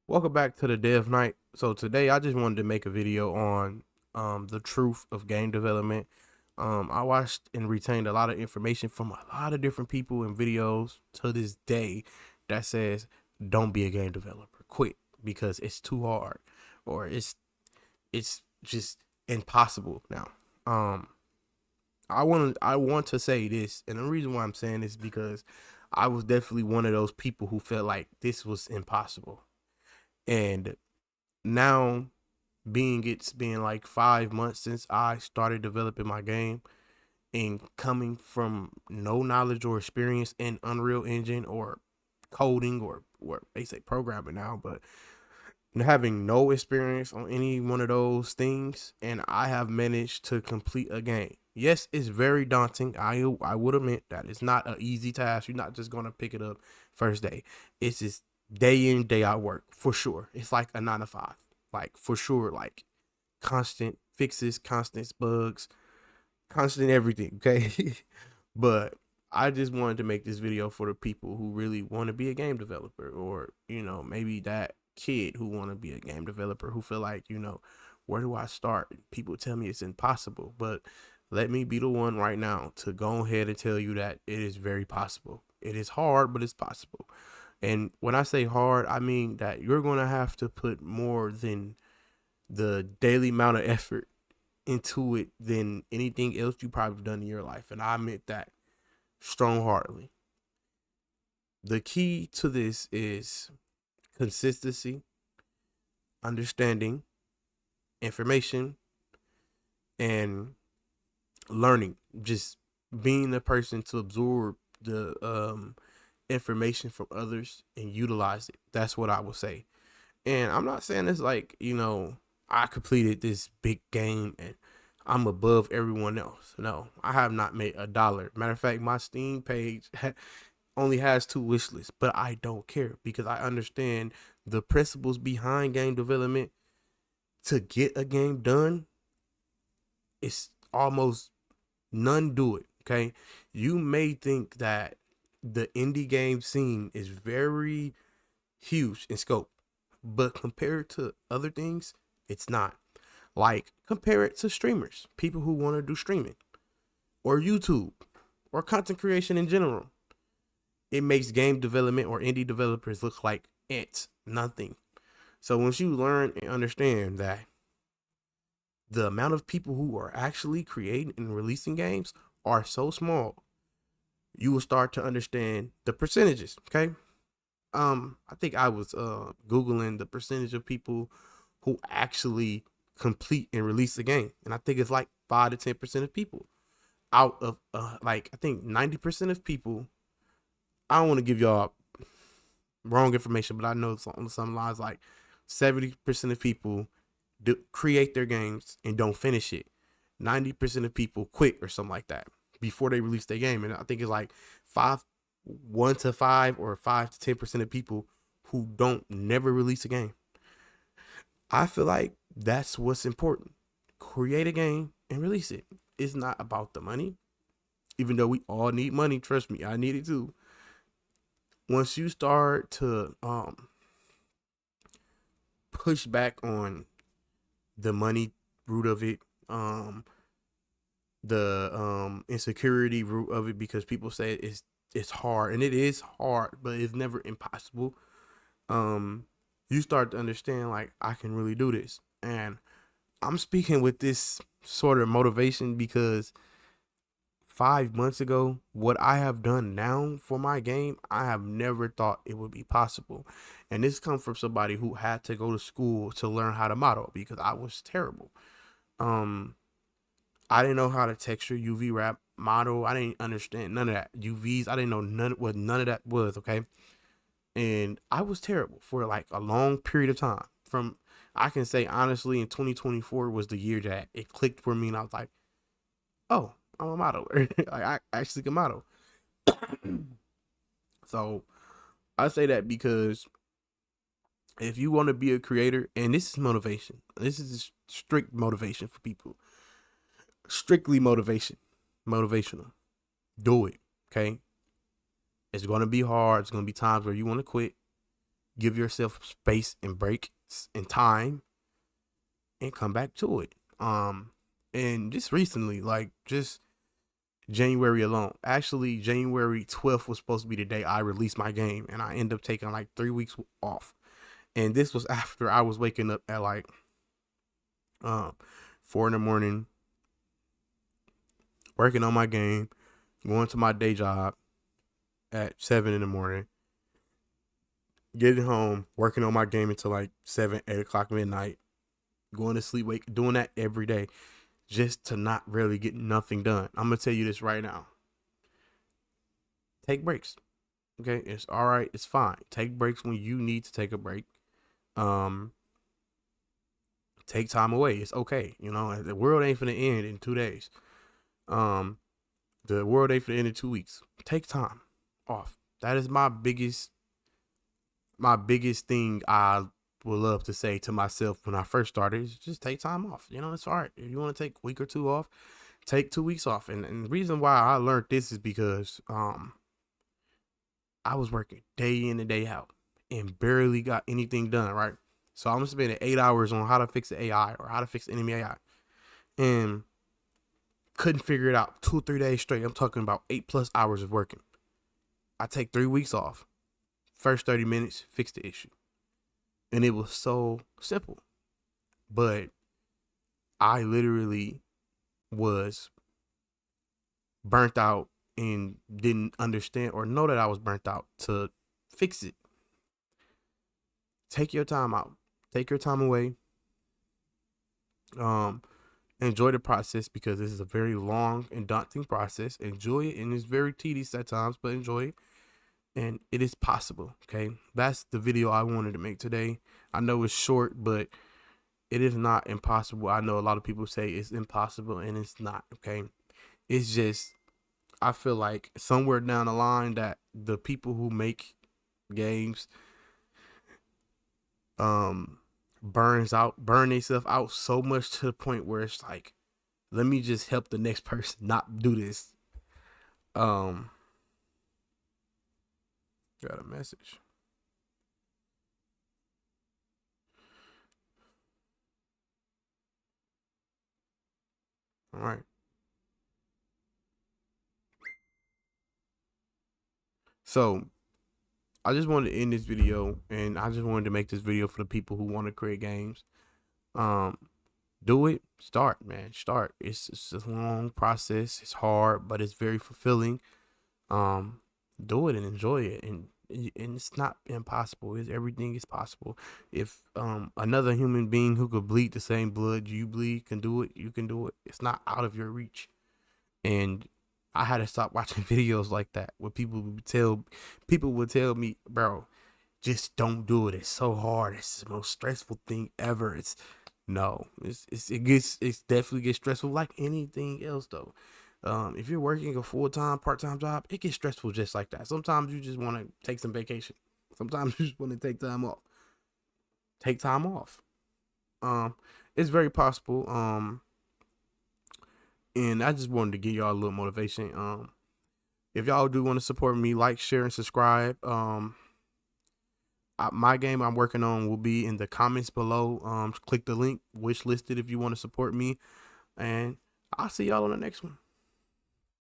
Welcome back to the Dev Night. So today I just wanted to make a video on the truth of game development. I watched and retained a lot of information from a lot of different people and videos to this day that says don't be a game developer. Quit because it's too hard or it's just impossible now. Um I want to say this, and the reason why I'm saying this is because I was definitely one of those people who felt like this was impossible. And now it's been like 5 months since I started developing my game, and coming from no knowledge or experience in Unreal Engine or coding or they say programming now, but having no experience on any one of those things, and I have managed to complete a game. Yes, it's very daunting. I would admit that it's not an easy task. You're not just gonna pick it up first day. It's just day in, day out work for sure. It's like a 9 to 5, like for sure, like constant fixes, constant bugs, constant everything. Okay, but I just wanted to make this video for the people who really want to be a game developer, or maybe that kid who want to be a game developer who feel like, where do I start? People tell me it's impossible, but let me be the one right now to go ahead and tell you that it is very possible. It is hard, but it's possible. And when I say hard, I mean that you're going to have to put more than the daily amount of effort into it than anything else you probably done in your life. And I admit that strong heartedly. The key to this is consistency, understanding, information, and learning. Just being the person to absorb the information from others and utilize it. That's what I would say. And I'm not saying it's like, I completed this big game and I'm above everyone else. No, I have not made a dollar. Matter of fact, my Steam page only has 2 wish lists, but I don't care because I understand the principles behind game development. To get a game done, it's almost none do it. Okay, you may think that the indie game scene is very huge in scope, but compared to other things, it's not. Like, compare it to streamers, people who want to do streaming, or YouTube, or content creation in general. It makes game development or indie developers look like it's nothing. So once you learn and understand that the amount of people who are actually creating and releasing games are so small, you will start to understand the percentages. Okay. I think I was Googling the percentage of people who actually complete and release a game. And I think it's like 5 to 10% of people out of like, I think 90% of people. I don't want to give y'all wrong information, but I know on some lines like 70% of people create their games and don't finish it. 90% of people quit or something like that before they release their game. And I think it's like 1 to 5 or 5 to 10% of people who don't never release a game. I feel like that's what's important. Create a game and release it. It's not about the money, even though we all need money. Trust me, I need it too. Once you start to push back on the money root of it, the insecurity root of it, because people say it's hard, and it is hard, but it's never impossible. Um, you start to understand like I can really do this, and I'm speaking with this sort of motivation because 5 months ago, what I have done now for my game, I have never thought it would be possible. And this comes from somebody who had to go to school to learn how to model because I was terrible. Um, I didn't know how to texture UV wrap model. I didn't understand none of that. UVs, I didn't know none of that was, okay? And I was terrible for like a long period of time. From I can say honestly, in 2024 was the year that it clicked for me, and I was like, oh, I'm a modeler. I actually can model. So I say that because if you want to be a creator, and this is motivation, this is strict motivation for people, strictly motivational. Do it, okay? It's gonna be hard. It's gonna be times where you want to quit. give yourself space and break and time and come back to it. And just recently, like just January alone, actually January 12th was supposed to be the day I released my game, and I ended up taking like 3 weeks off. And this was after I was waking up at like 4 in the morning, working on my game, going to my day job at 7 in the morning, getting home, working on my game until like 7, 8 o'clock midnight, going to sleep, doing that every day just to not really get nothing done. I'm going to tell you this right now. Take breaks. Okay? It's all right. It's fine. Take breaks when you need to take a break. Take time away. It's okay. You know, the world ain't finna end in 2 days. The world ain't finna end in 2 weeks. Take time off. That is my biggest thing I would love to say to myself when I first started is just take time off. You know, it's all right. If you want to take a week or 2 off, take 2 weeks off. And the reason why I learned this is because I was working day in and day out and barely got anything done, right? So I'm spending 8 hours on how to fix the AI or how to fix enemy AI. And couldn't figure it out 2 or 3 days straight. I'm talking about 8+ hours of working. I take 3 weeks off. First 30 minutes, fix the issue. And it was so simple. But I literally was burnt out and didn't understand or know that I was burnt out to fix it. Take your time out. Take your time away. Enjoy the process because this is a very long and daunting process. Enjoy it, and it's very tedious at times, but enjoy it. And it is possible. Okay, that's the video I wanted to make today. I know it's short, but it is not impossible. I know a lot of people say it's impossible, and it's not. Okay, it's just I feel like somewhere down the line that the people who make games burn themselves out so much to the point where it's like, let me just help the next person not do this. Got a message. All right. So I just wanted to end this video, and I just wanted to make this video for the people who want to create games. Do it. Start, man. Start. It's a long process. It's hard, but it's very fulfilling. Do it and enjoy it, and it's not impossible. Everything is possible. If another human being who could bleed the same blood you bleed can do it, you can do it. It's not out of your reach. And I had to stop watching videos like that where people would tell me, bro, just don't do it. It's so hard. It's the most stressful thing ever. It's definitely gets stressful like anything else though. If you're working a full-time, part-time job, it gets stressful just like that. Sometimes you just want to take some vacation. Sometimes you just want to take time off. Take time off. It's very possible. And I just wanted to give y'all a little motivation. If y'all do want to support me, like, share, and subscribe. My game I'm working on will be in the comments below. Click the link, wish listed if you want to support me, and I'll see y'all on the next one.